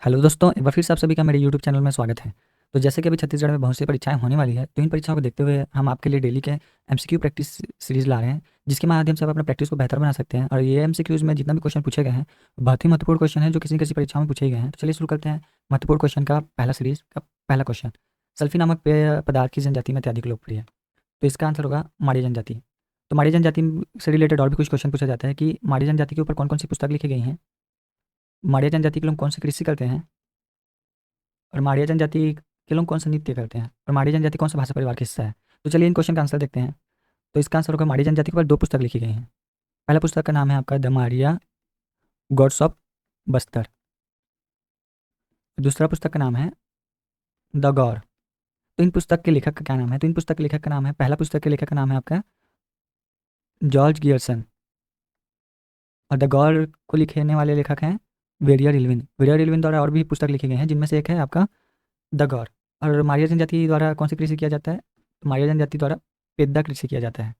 Hello दोस्तों, एक बार फिर से आप सभी का मेरे यूट्यूब चैनल में स्वागत है। तो जैसे कि अभी छत्तीसगढ़ में बहुत सी परीक्षाएँ होने वाली है, तो इन परीक्षाओं को देखते हुए हम आपके लिए डेली के एमसीक्यू प्रैक्टिस सीरीज़ ला रहे हैं, जिसके माध्यम से आप अपना प्रैक्टिस को बेहतर बना सकते हैं। और ये एमसीक्यूज़ में जितना भी क्वेश्चन पूछे गए हैं, बहुत ही महत्वपूर्ण क्वेश्चन है जो किसी न किसी परीक्षाओं में पूछे गए हैं। तो चलिए शुरू करते हैं महत्वपूर्ण क्वेश्चन का पहला सीरीज़ का पहला क्वेश्चन। सल्फी नामक पेय पदार्थ किस जनजाति में अत्यधिक लोकप्रिय है? तो इसका आंसर होगा माड़ी जनजाति। तो माड़ी जनजाति से रिलेटेड और भी कुछ क्वेश्चन पूछा जाता है कि माड़ी जनजाति के ऊपर कौन-कौन सी पुस्तक लिखी गई हैं? माड़िया जनजाति के लोग कौन सी कृषि करते हैं? और माड़िया जनजाति के लोग कौन सा नृत्य करते हैं? और माड़िया जनजाति कौन सा भाषा परिवार का हिस्सा है? तो चलिए इन क्वेश्चन का आंसर देखते हैं। तो इसका आंसर होगा माड़िया जनजाति के ऊपर 2 पुस्तक लिखी गई हैं। पहला पुस्तक का नाम है आपका the Madia God's of Bastar. दूसरा पुस्तक का नाम है द गौर। तो इन पुस्तक के लेखक का क्या नाम है? तो इन पुस्तक के लेखक का नाम है, पहला पुस्तक के लेखक का नाम है आपका जॉर्ज गियर्सन। और द गौर को लिखने वाले लेखक हैं वेरियर इल्विन। वेरियर इल्विन द्वारा और भी पुस्तक लिखे गए हैं, जिनमें से एक है आपका द गौर। और माड़िया जनजाति द्वारा कौन सी कृषि किया जाता है? तो माड़िया जनजाति द्वारा पेद्दा कृषि किया जाता है।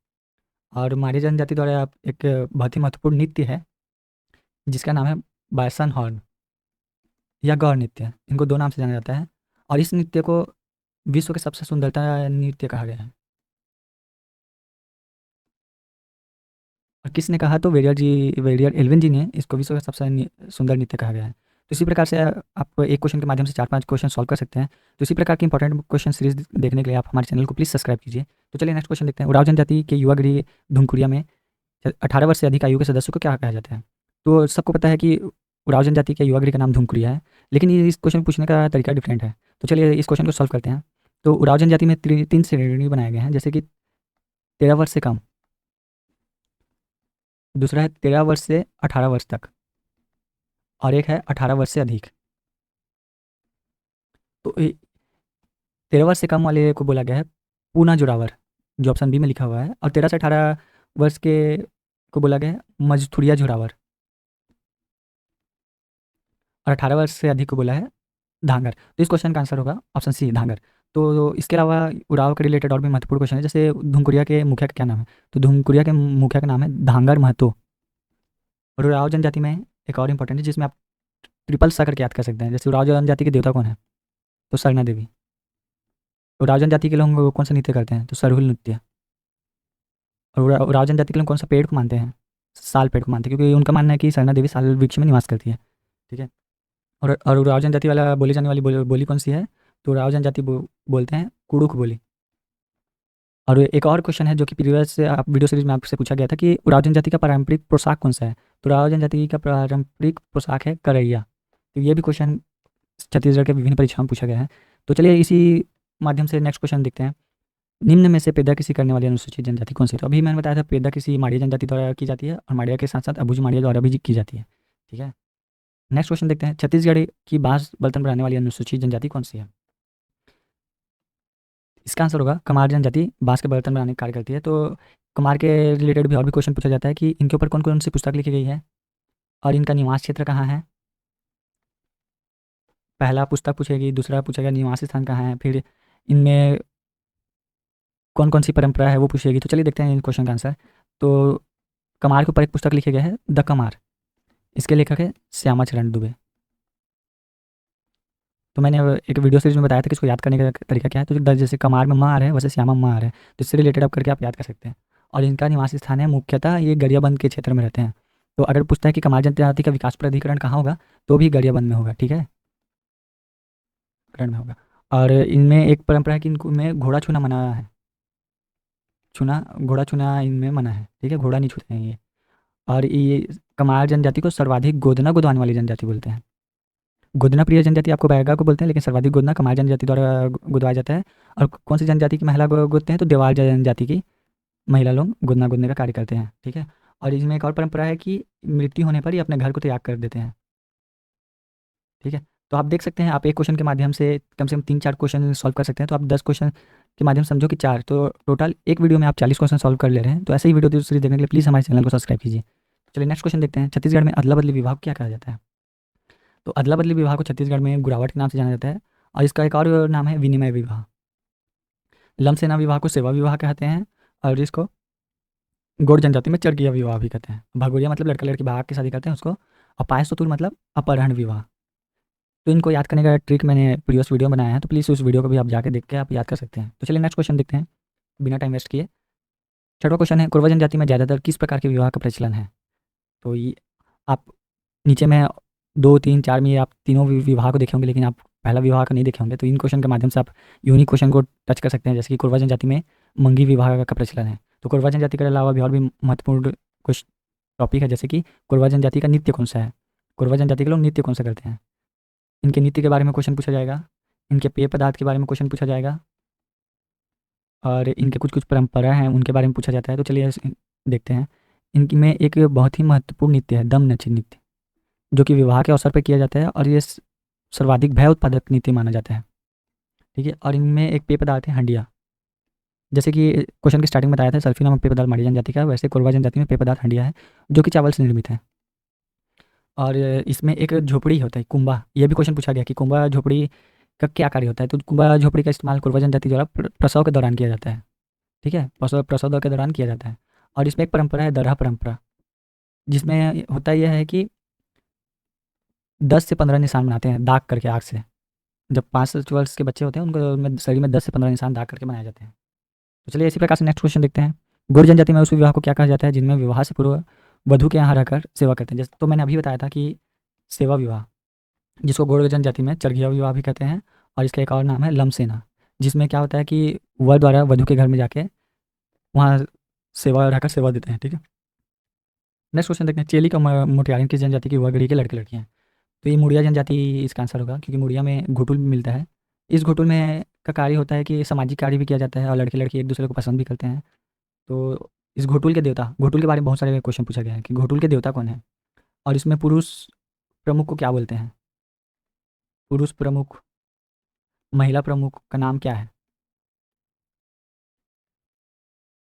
और माड़ी जनजाति द्वारा आप एक बहुत ही महत्वपूर्ण नृत्य है, जिसका नाम है बायसन हॉर्न या गौर नृत्य। इनको 2 नाम से जाना जाता है और इस नृत्य को विश्व के सबसे सुंदरता नृत्य कहा गया है। और किसने कहा? तो वेरियर एल्विन जी ने इसको विश्व का सबसे सुंदर नृत्य कहा गया है। तो इसी प्रकार से आप एक क्वेश्चन के माध्यम से 4-5 क्वेश्चन सॉल्व कर सकते हैं। तो इसी प्रकार की इंपॉर्टेंट क्वेश्चन सीरीज़ देखने के लिए आप हमारे चैनल को प्लीज़ सब्सक्राइब कीजिए। तो चलिए नेक्स्ट क्वेश्चन देखते हैं। उराव जनजाति के युवा गृह धुमकुरिया में 18 वर्ष से अधिक आयु के सदस्यों को क्या कहा जाता है? तो सबको पता है कि उराव जनजाति के युवा गृह का नाम धुमकुरिया है, लेकिन ये इस क्वेश्चन पूछने का तरीका डिफरेंट है। तो चलिए इस क्वेश्चन को सॉल्व करते हैं। तो उराव जनजाति में 3 श्रेणी बनाए गए हैं, जैसे कि 13 वर्ष से कम, दूसरा है 13 वर्ष से 18 वर्ष तक, और एक है 18 वर्ष से अधिक। तो 13 वर्ष से कम वाले को बोला गया है पूना जोरावर, जो ऑप्शन बी में लिखा हुआ है, और 13 से 18 वर्ष के को बोला गया है मजथुरिया जोरावर, और 18 वर्ष से अधिक को बोला है धांगर। तो इस क्वेश्चन का आंसर होगा ऑप्शन सी धांगर। तो इसके अलावा उराव के रिलेटेड और भी महत्वपूर्ण क्वेश्चन है, जैसे धुमकुरिया के मुखिया का क्या नाम है? तो धुमकुरिया के मुखिया का नाम है धांगर महतो। और उराव जनजाति में एक और इंपॉर्टेंट है, जिसमें आप ट्रिपल सा करके याद कर सकते हैं। जैसे उराव जनजाति के देवता कौन है? तो सरना देवी। उराव जनजाति के लोग कौन सा नृत्य करते हैं? तो सरहुल नृत्य। और उराव जनजाति के लोग कौन सा पेड़ को मानते हैं? साल पेड़ को मानते हैं, क्योंकि उनका मानना है कि सरना देवी साल वृक्ष में निवास करती है। ठीक है। और उराव जनजाति वाला बोली जाने वाली बोली कौन सी है? तो उराव जनजाति बोलते हैं कुड़ुख बोली। और एक और क्वेश्चन है जो कि प्रीवियस से आप वीडियो सीरीज में आपसे पूछा गया था कि उराव जनजाति का पारंपरिक पोशाक कौन सा है? तो उराव जनजाति का पारंपरिक पोशाक है करैया। तो ये भी क्वेश्चन छत्तीसगढ़ के विभिन्न परीक्षाओं में पूछा गया है। तो चलिए इसी माध्यम से नेक्स्ट क्वेश्चन देखते हैं। निम्न में से पैदा कृषि करने वाली अनुसूचित जनजाति कौन सी है? तो अभी मैंने बताया था पैदा कृषि माड़िया जनजाति द्वारा की जाती है, और माड़िया के साथ साथ अबूझ माड़िया द्वारा भी की जाती है। ठीक है। नेक्स्ट क्वेश्चन देखते हैं। छत्तीसगढ़ की बांस बर्तन बनाने वाली अनुसूचित जनजाति कौन सी है? इसका आंसर होगा कमार जनजाति बांस के बर्तन बनाने का कार्य करती है। तो कमार के रिलेटेड भी और भी क्वेश्चन पूछा जाता है कि इनके ऊपर कौन कौन सी पुस्तक लिखी गई है और इनका निवास क्षेत्र कहाँ है। पहला पुस्तक पूछेगी, दूसरा पूछेगा निवास स्थान कहाँ है, फिर इनमें कौन कौन सी परंपरा है वो पूछेगी। तो चलिए देखते हैं इन क्वेश्चन का आंसर। तो कमार के ऊपर एक पुस्तक लिखे गए है द कमार। इसके लेखक है श्यामा चरण दुबे। तो मैंने एक वीडियो सीरीज में बताया था कि इसको याद करने का तरीका क्या है। तो जैसे कमार में मार है, वैसे श्यामा मार है, तो इससे रिलेटेड आप करके आप याद कर सकते हैं। और इनका निवास स्थान है मुख्यतः ये गरियाबंद के क्षेत्र में रहते हैं। तो अगर पूछता है कि कमार जनजाति का विकास प्राधिकरण कहाँ होगा, तो भी गरियाबंद में होगा। ठीक है, करण में होगा। और इनमें एक परंपरा है कि इनको में घोड़ा छूना मना है। घोड़ा छूना इनमें मना है। ठीक है, घोड़ा नहीं छूते हैं ये। और ये कमार जनजाति को सर्वाधिक गोदना गुदवाने वाली जनजाति बोलते हैं। गोदना प्रिय जनजाति आपको बैगा को बोलते हैं, लेकिन सर्वाधिक गोदना कमार जनजाति द्वारा गुदवाया जाता है। और कौन सी जनजाति की महिला गोदते हैं? तो देवाल जनजाति की महिला लोग गोदना गोदने का कार्य करते हैं। ठीक है। और इसमें एक और परंपरा है कि मृत्यु होने पर ही अपने घर को त्याग कर देते हैं। ठीक है। तो आप देख सकते हैं, आप एक क्वेश्चन के माध्यम से कम 3-4 क्वेश्चन सॉल्व कर सकते हैं। तो आप 10 क्वेश्चन के माध्यम से समझो कि 4, तो टोटल एक वीडियो में आप 40 क्वेश्चन सॉल्व कर ले रहे हैं। तो ऐसे ही वीडियो दूसरी देखने के लिए प्लीज़ हमारे चैनल को सब्सक्राइब कीजिए। चलिए नेक्स्ट क्वेश्चन देखते हैं। छत्तीसगढ़ में अदला बदली विभाग क्या कहा जाता है? तो अदला बदली विवाह को छत्तीसगढ़ में गुरावट के नाम से जाना जाता है, और इसका एक और नाम है विनिमय विवाह। लमसेना विवाह को सेवा विवाह कहते हैं, और इसको गौड़ जनजाति में चरगिया विवाह भी कहते हैं। भगोरिया मतलब लड़का लड़की भाग के शादी करते हैं उसको। और पायसतुर मतलब अपहरण विवाह। तो इनको याद करने का ट्रिक मैंने प्रीवियस वीडियो बनाया है, तो प्लीज़ उस वीडियो को भी आप जाके देख के आप याद कर सकते हैं। तो चलिए नेक्स्ट क्वेश्चन देखते हैं बिना टाइम वेस्ट किए। छठवां क्वेश्चन है, कोरवा जनजाति में ज़्यादातर किस प्रकार के विवाह का प्रचलन है? तो ये आप नीचे में 2, 3, 4 में आप तीनों विवाह को देखे होंगे, लेकिन आप पहला विवाह को नहीं देखे होंगे। तो इन क्वेश्चन के माध्यम से आप यूनिक क्वेश्चन को टच कर सकते हैं, जैसे कि कोरवा जनजाति में मंगी विवाह का प्रचलन है। तो कोरवा जनजाति के अलावा भी और भी महत्वपूर्ण कुछ टॉपिक है, जैसे कि कोरवा जनजाति का नृत्य कौन सा है, कोरवा जनजाति के लोग नृत्य कौन सा करते हैं, इनके नृत्य के बारे में क्वेश्चन पूछा जाएगा, इनके पेय पदार्थ के बारे में क्वेश्चन पूछा जाएगा, और इनके कुछ कुछ परंपरा हैं उनके बारे में पूछा जाता है। तो चलिए देखते हैं। इनकी में एक बहुत ही महत्वपूर्ण नृत्य है दम नची नृत्य, जो कि विवाह के अवसर पर किया जाता है, और ये सर्वाधिक भय उत्पादक नृत्य माना जाता है। ठीक है, और इनमें एक पेय पदार्थ है हंडिया। जैसे कि क्वेश्चन की स्टार्टिंग में बताया था सल्फी नामक पेय पदार्थ माड़ी जनजाति का, वैसे कोरवा जनजाति में पेय पदार्थ हंडिया है, जो कि चावल से निर्मित है। और इसमें एक झोपड़ी होता है कुंबा, ये भी क्वेश्चन पूछा गया कि कुंबा झोपड़ी का क्या कार्य होता है। तो कुंबा झोपड़ी का इस्तेमाल कोरवा जनजाति द्वारा प्रसव के दौरान किया जाता है। ठीक है, प्रसव दौर के दौरान किया जाता है। और इसमें एक परंपरा है दरहा परंपरा, जिसमें होता यह है कि 10 से 15 निशान बनाते हैं दाग करके आग से। जब 5 वर्ष के बच्चे होते हैं उनको उनमें शरीर में 10 से 15 निशान दाग करके बनाए जाते हैं। तो चलिए इसी प्रकार से नेक्स्ट क्वेश्चन देखते हैं। गौड़ जनजाति में उस विवाह को क्या कहा जाता है जिनमें विवाह से पूर्व वधु के यहाँ रहकर सेवा करते हैं? जैसे तो मैंने अभी बताया था कि सेवा विवाह, जिसको गौड़ जनजाति में चरघिया विवाह भी कहते हैं, और इसका एक और नाम है लमसेना, जिसमें क्या होता है कि वर द्वारा वधु के घर में जाके वहाँ सेवा रहकर सेवा देते हैं। ठीक है, नेक्स्ट क्वेश्चन देखते हैं। चेली का मोटियारिन किस जनजाति की हुआ गढ़ी के लड़के लड़कियाँ हैं? तो ये मुड़िया जनजाति इसका आंसर होगा, क्योंकि मुड़िया में घुटुल मिलता है। इस घुटुल में का कार्य होता है कि सामाजिक कार्य भी किया जाता है, और लड़के लड़की एक दूसरे को पसंद भी करते हैं। तो इस घोटुल के देवता, घोटुल के बारे में बहुत सारे क्वेश्चन पूछा गया है कि घोटुल के देवता कौन है, और इसमें पुरुष प्रमुख को क्या बोलते हैं, पुरुष प्रमुख, महिला प्रमुख का नाम क्या है,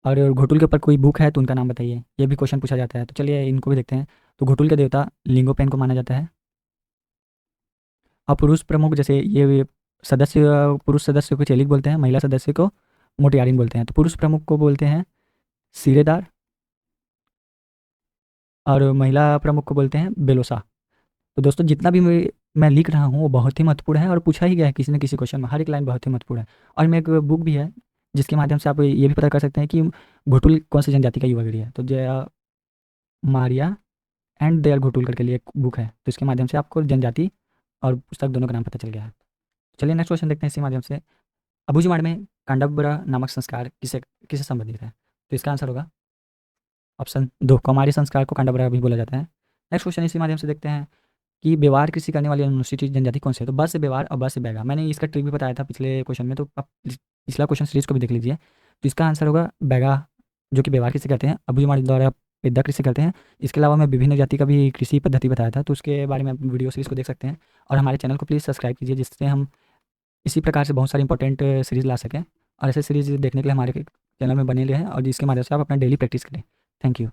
और घोटुल के ऊपर कोई बुक है तो उनका नाम बताइए, ये भी क्वेश्चन पूछा जाता है। तो चलिए इनको भी देखते हैं। तो घोटुल के देवता लिंगोपेन को माना जाता है, और पुरुष प्रमुख जैसे ये सदस्य, पुरुष सदस्य को चेलिक बोलते हैं, महिला सदस्य को मोटियारिन बोलते हैं। तो पुरुष प्रमुख को बोलते हैं सिरेदार, और महिला प्रमुख को बोलते हैं बेलोसा। तो दोस्तों जितना भी मैं लिख रहा हूँ वो बहुत ही महत्वपूर्ण है, और पूछा ही गया है किसी न किसी क्वेश्चन में, हर एक लाइन बहुत ही महत्वपूर्ण है। और मैं एक बुक भी है जिसके माध्यम से आप ये भी पता कर सकते हैं कि घुटुल कौन सी जनजाति का युवा गढ़ी है। तो जया मारिया एंड दयाल घुटुल करके लिए एक बुक है, तो इसके माध्यम से आपको जनजाति और पुस्तक दोनों का नाम पता चल गया है। चलिए नेक्स्ट क्वेश्चन देखते हैं इसी माध्यम से। अबूझमाड़ में कांडबरा नामक संस्कार किसे किसे संबंधित है? तो इसका आंसर होगा ऑप्शन 2, कौमारी संस्कार को कांडबरा भी बोला जाता है। नेक्स्ट क्वेश्चन इसी माध्यम से देखते हैं कि व्यवहार कृषि करने वाली अनुसूचित जनजाति कौन सी है? तो ब से व्यवहार और ब से बैगा, मैंने इसका ट्रिक भी बताया था पिछले क्वेश्चन में, तो आप पिछला क्वेश्चन सीरीज को भी देख लीजिए। तो इसका आंसर होगा बैगा, जो कि व्यवहार कृषि करते हैं, अबूझमाड़ द्वारा पेद्दा कृषि करते हैं। इसके अलावा मैं विभिन्न जाति का भी कृषि पद्धति बताया था, तो उसके बारे में आप वीडियो सीरीज को देख सकते हैं। और हमारे चैनल को प्लीज़ सब्सक्राइब कीजिए, जिससे हम इसी प्रकार से बहुत सारी इंपॉर्टेंट सीरीज़ ला सकें। और ऐसे सीरीज़ देखने के लिए हमारे चैनल में बने रहें, और जिसके माध्यम से आप अपना डेली प्रैक्टिस करें। Thank you.